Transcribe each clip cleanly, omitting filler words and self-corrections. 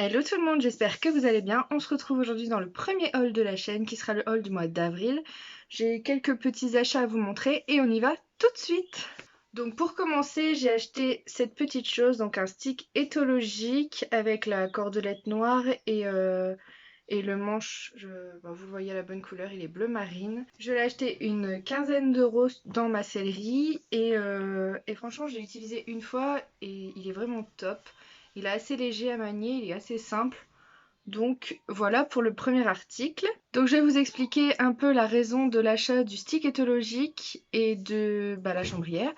Hello tout le monde, j'espère que vous allez bien. On se retrouve aujourd'hui dans le premier haul de la chaîne qui sera le haul du mois d'avril. J'ai quelques petits achats à vous montrer et on y va tout de suite. Donc pour commencer, j'ai acheté cette petite chose, donc un stick éthologique avec la cordelette noire et le manche, vous le voyez à la bonne couleur, il est bleu marine. Je l'ai acheté une quinzaine d'euros dans ma sellerie et franchement je l'ai utilisé une fois et il est vraiment top. Il est assez léger à manier, il est assez simple. Donc voilà pour le premier article. Donc je vais vous expliquer un peu la raison de l'achat du stick éthologique et de la chambrière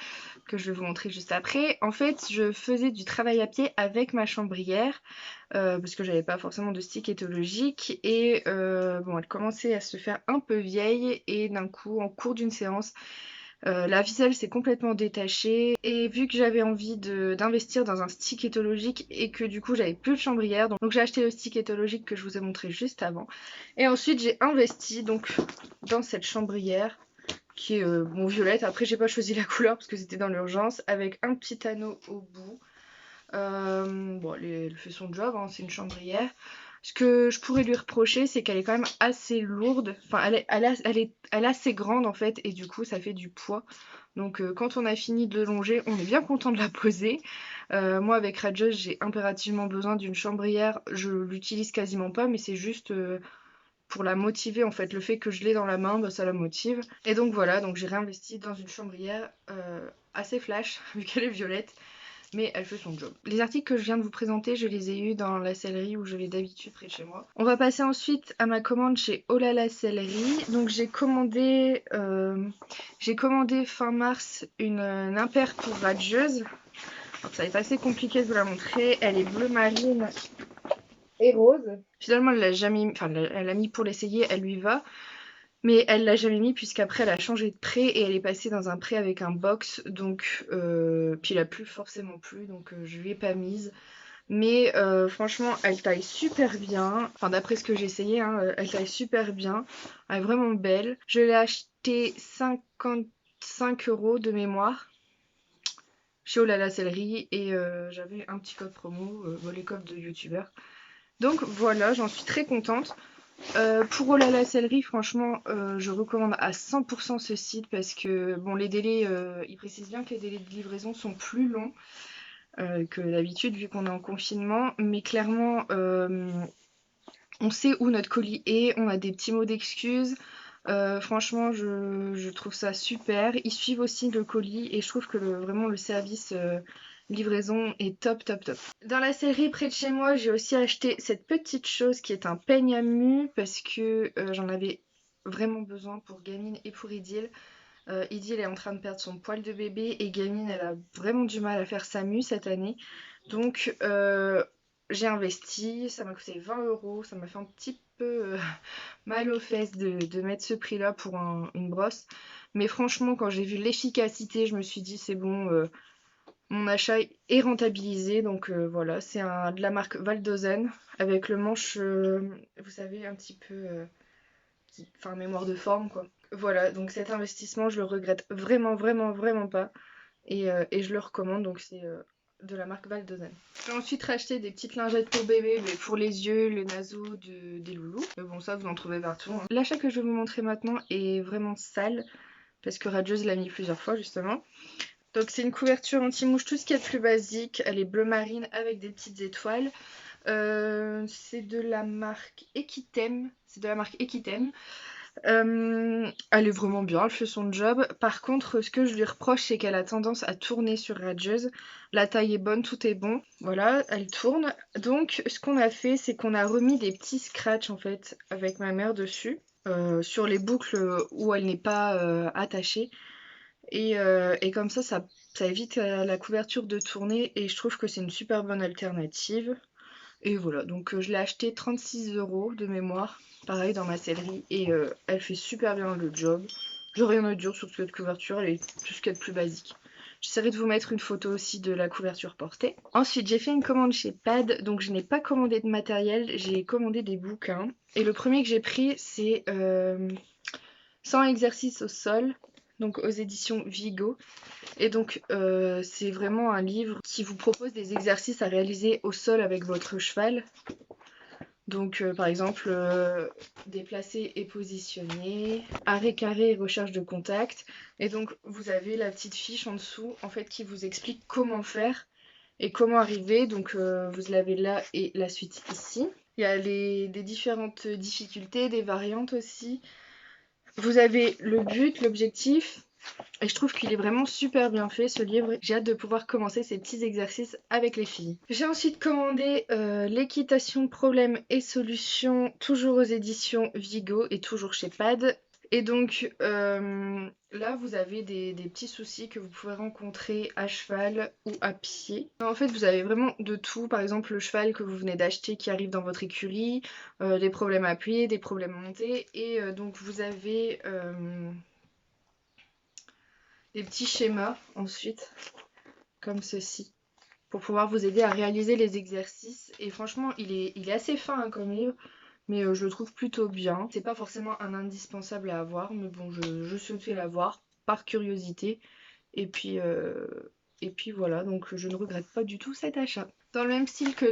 que je vais vous montrer juste après. En fait, je faisais du travail à pied avec ma chambrière parce que j'avais pas forcément de stick éthologique et elle commençait à se faire un peu vieille et d'un coup, en cours d'une séance, la ficelle s'est complètement détachée et vu que j'avais envie d'investir dans un stick éthologique et que du coup j'avais plus de chambrière, donc j'ai acheté le stick éthologique que je vous ai montré juste avant. Et ensuite j'ai investi donc dans cette chambrière qui est violette. Après j'ai pas choisi la couleur parce que c'était dans l'urgence, avec un petit anneau au bout. Elle fait son job, hein, c'est une chambrière. Ce que je pourrais lui reprocher, c'est qu'elle est quand même assez lourde. Enfin, elle est assez grande en fait, et du coup, ça fait du poids. Donc, quand on a fini de le longer, on est bien content de la poser. Moi, avec Rajeuse, j'ai impérativement besoin d'une chambrière. Je l'utilise quasiment pas, mais c'est juste pour la motiver en fait. Le fait que je l'ai dans la main, ça la motive. Et donc voilà, donc j'ai réinvesti dans une chambrière assez flash, vu qu'elle est violette. Mais elle fait son job. Les articles que je viens de vous présenter, je les ai eus dans la sellerie où je vais d'habitude près de chez moi. On va passer ensuite à ma commande chez Olala Sellerie. Donc j'ai commandé fin mars une impaire pour rageuse. Alors, ça va être assez compliqué de vous la montrer. Elle est bleu marine et rose. Finalement, elle l'a jamais mis, elle l'a mis pour l'essayer, elle lui va. Mais elle l'a jamais mis puisqu'après elle a changé de prêt et elle est passée dans un prêt avec un box, donc puis elle a plus forcément plu, donc je lui ai pas mise. Mais franchement elle taille super bien, enfin d'après ce que j'ai essayé, hein, elle taille super bien, elle est vraiment belle. Je l'ai acheté 55 € de mémoire chez Olala Sellerie et j'avais un petit code promo, les codes de youtubeur. Donc voilà, j'en suis très contente. Pour Olala Sellerie, franchement, je recommande à 100% ce site parce que bon, les délais, ils précisent bien que les délais de livraison sont plus longs que d'habitude vu qu'on est en confinement, mais clairement, on sait où notre colis est, on a des petits mots d'excuses. Franchement, je trouve ça super. Ils suivent aussi le colis et je trouve que vraiment le service livraison est top, top, top. Dans la sellerie près de chez moi, j'ai aussi acheté cette petite chose qui est un peigne à mu parce que j'en avais vraiment besoin pour Gamine et pour Idylle. Idylle est en train de perdre son poil de bébé et Gamine, elle a vraiment du mal à faire sa mue cette année. Donc j'ai investi, ça m'a coûté 20 €, ça m'a fait un petit peu mal aux fesses de mettre ce prix-là pour une brosse. Mais franchement, quand j'ai vu l'efficacité, je me suis dit c'est bon, mon achat est rentabilisé. Donc voilà, c'est de la marque Valdozen avec le manche, vous savez, un petit peu, mémoire de forme quoi. Voilà, donc cet investissement, je le regrette vraiment, vraiment, vraiment pas. Et je le recommande, donc c'est de la marque Valdozen. J'ai ensuite racheté des petites lingettes pour bébé, mais pour les yeux, les naseaux des loulous. Mais bon, ça vous en trouvez partout, hein. L'achat que je vais vous montrer maintenant est vraiment sale, parce que Rajeuse l'a mis plusieurs fois justement. Donc c'est une couverture anti-mouche, tout ce qui est plus basique. Elle est bleu marine avec des petites étoiles. C'est de la marque Equitem. Elle est vraiment bien, elle fait son job. Par contre, ce que je lui reproche, c'est qu'elle a tendance à tourner sur Rajeuse. La taille est bonne, tout est bon. Voilà, elle tourne. Donc, ce qu'on a fait, c'est qu'on a remis des petits scratchs en fait avec ma mère dessus, sur les boucles où elle n'est pas attachée. Et comme ça évite la couverture de tourner et je trouve que c'est une super bonne alternative. Et voilà, donc je l'ai acheté 36 € de mémoire, pareil dans ma sellerie, et elle fait super bien le job. J'ai rien à dire sur cette couverture, elle est tout ce qu'il y a de plus basique. J'essaierai de vous mettre une photo aussi de la couverture portée. Ensuite, j'ai fait une commande chez Pad, donc je n'ai pas commandé de matériel, j'ai commandé des bouquins. Et le premier que j'ai pris, c'est 100 exercices au sol. donc aux éditions Vigo. Et donc c'est vraiment un livre qui vous propose des exercices à réaliser au sol avec votre cheval. Donc par exemple déplacer et positionner, arrêt carré et recherche de contact. Et donc vous avez la petite fiche en dessous en fait qui vous explique comment faire et comment arriver. Donc vous l'avez là et la suite ici. Il y a des différentes difficultés, des variantes aussi. Vous avez le but, l'objectif, et je trouve qu'il est vraiment super bien fait ce livre. J'ai hâte de pouvoir commencer ces petits exercices avec les filles. J'ai ensuite commandé l'équitation problèmes et solutions, toujours aux éditions Vigo et toujours chez Pad. Et donc là vous avez des petits soucis que vous pouvez rencontrer à cheval ou à pied. En fait vous avez vraiment de tout, par exemple le cheval que vous venez d'acheter qui arrive dans votre écurie, des problèmes à pied, des problèmes à monter, et donc vous avez des petits schémas ensuite, comme ceci, pour pouvoir vous aider à réaliser les exercices. Et franchement il est assez fin hein, comme livre. Mais je le trouve plutôt bien. C'est pas forcément un indispensable à avoir, mais bon, je souhaitais l'avoir par curiosité. Et puis voilà, donc je ne regrette pas du tout cet achat. Dans le même style que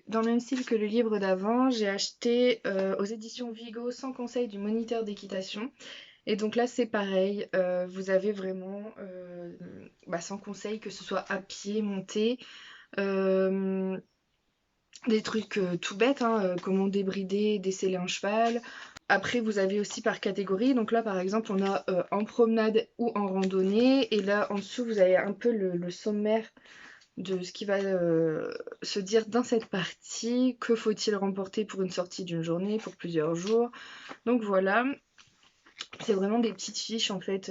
dans le même style que le livre d'avant, j'ai acheté aux éditions Vigo Sans conseil du moniteur d'équitation. Et donc là c'est pareil, vous avez vraiment sans conseil, que ce soit à pied, monté, des trucs tout bêtes, hein, comment débrider, déceler un cheval. Après vous avez aussi par catégorie, donc là par exemple on a en promenade ou en randonnée, et là en dessous vous avez un peu le sommaire de ce qui va se dire dans cette partie. Que faut-il remporter pour une sortie d'une journée, pour plusieurs jours. Donc voilà, c'est vraiment des petites fiches en fait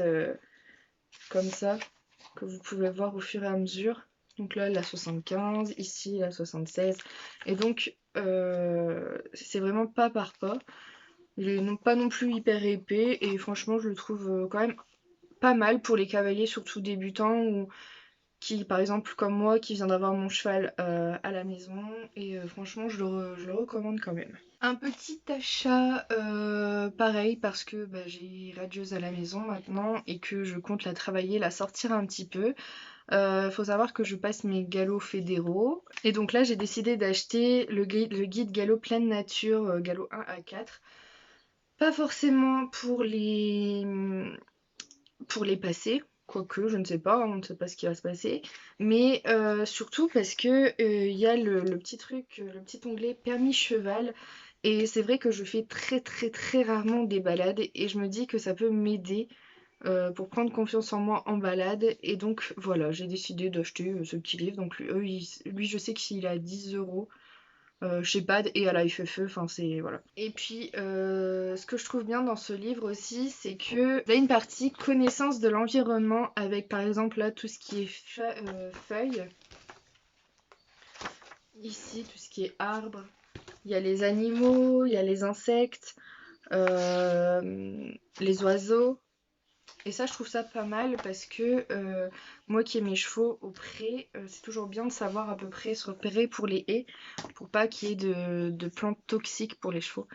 comme ça que vous pouvez voir au fur et à mesure. Donc là la 75, ici la 76, et donc c'est vraiment pas par pas. Il est pas non plus hyper épais, et franchement je le trouve quand même pas mal pour les cavaliers, surtout débutants, ou qui par exemple comme moi qui vient d'avoir mon cheval à la maison, et franchement je le recommande quand même. Un petit achat pareil parce que j'ai Radieuse à la maison maintenant et que je compte la travailler, la sortir un petit peu. Faut savoir que je passe mes galops fédéraux, et donc là j'ai décidé d'acheter le guide galop pleine nature, galop 1 à 4. Pas forcément pour les passer, quoique je ne sais pas, on ne sait pas ce qui va se passer, mais surtout parce que il y a le petit truc, le petit onglet permis cheval, et c'est vrai que je fais très très très rarement des balades, et je me dis que ça peut m'aider pour prendre confiance en moi en balade. Et donc voilà, j'ai décidé d'acheter ce petit livre. Donc lui je sais qu'il est à 10 € chez Pad et à la FFE, enfin c'est voilà. Et puis ce que je trouve bien dans ce livre aussi, c'est que il y a une partie connaissance de l'environnement avec par exemple là tout ce qui est feuilles, ici tout ce qui est arbres, il y a les animaux, il y a les insectes, les oiseaux. Et ça je trouve ça pas mal parce que moi qui ai mes chevaux au pré, c'est toujours bien de savoir à peu près se repérer pour les haies, pour pas qu'il y ait de plantes toxiques pour les chevaux.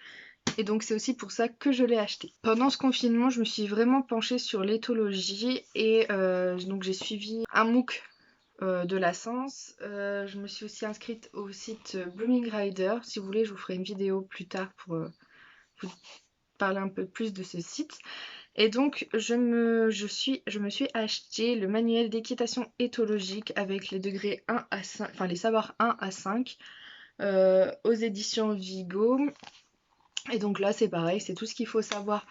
Et donc c'est aussi pour ça que je l'ai acheté. Pendant ce confinement je me suis vraiment penchée sur l'éthologie, et donc j'ai suivi un MOOC de la Sens. Je me suis aussi inscrite au site Blooming Rider. Si vous voulez je vous ferai une vidéo plus tard pour vous parler un peu plus de ce site. Et donc je me suis acheté le manuel d'équitation éthologique avec les degrés 1 à 5, enfin les savoirs 1 à 5 aux éditions Vigo. Et donc là c'est pareil, c'est tout ce qu'il faut savoir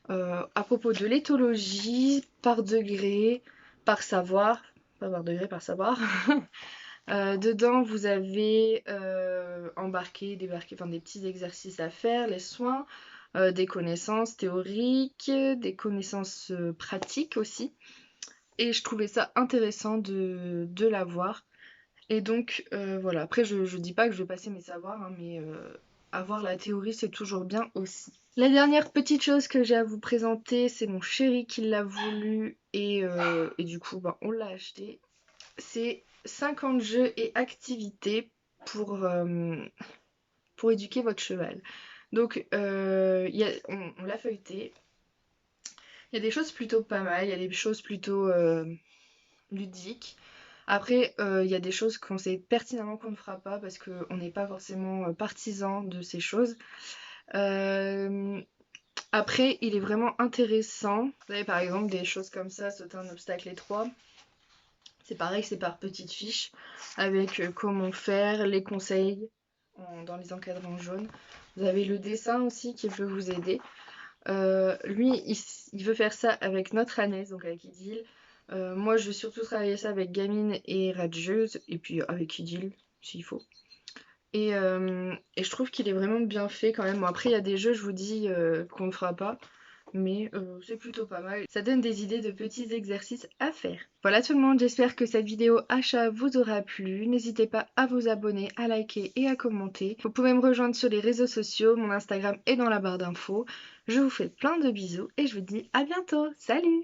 à propos de l'éthologie, par degré, par savoir, pas par degré, par savoir. Dedans vous avez embarqué, débarqué, enfin des petits exercices à faire, les soins, des connaissances théoriques, des connaissances pratiques aussi. Et je trouvais ça intéressant de l'avoir. Et donc voilà, après je dis pas que je vais passer mes savoirs, hein, mais avoir la théorie c'est toujours bien aussi. La dernière petite chose que j'ai à vous présenter, c'est mon chéri qui l'a voulu, et du coup on l'a acheté. C'est 50 jeux et activités pour éduquer votre cheval. Donc on l'a feuilleté. Il y a des choses plutôt pas mal, il y a des choses plutôt ludiques. Après, il y a des choses qu'on sait pertinemment qu'on ne fera pas parce qu'on n'est pas forcément partisan de ces choses. Euh, Après, il est vraiment intéressant. Vous savez, par exemple, des choses comme ça, sauter un obstacle étroit. C'est pareil, c'est par petites fiches avec comment faire, les conseils dans les encadrants jaunes. Vous avez le dessin aussi qui peut vous aider. Lui, il veut faire ça avec notre Agnès, donc avec Idil. Moi, je veux surtout travailler ça avec Gamine et Radieuse, et puis avec Idil, s'il faut. Et je trouve qu'il est vraiment bien fait quand même. Bon, après, il y a des jeux, je vous dis, qu'on ne fera pas. Mais c'est plutôt pas mal. Ça donne des idées de petits exercices à faire. Voilà tout le monde, j'espère que cette vidéo achat vous aura plu. N'hésitez pas à vous abonner, à liker et à commenter. Vous pouvez me rejoindre sur les réseaux sociaux, mon Instagram est dans la barre d'infos. Je vous fais plein de bisous et je vous dis à bientôt. Salut!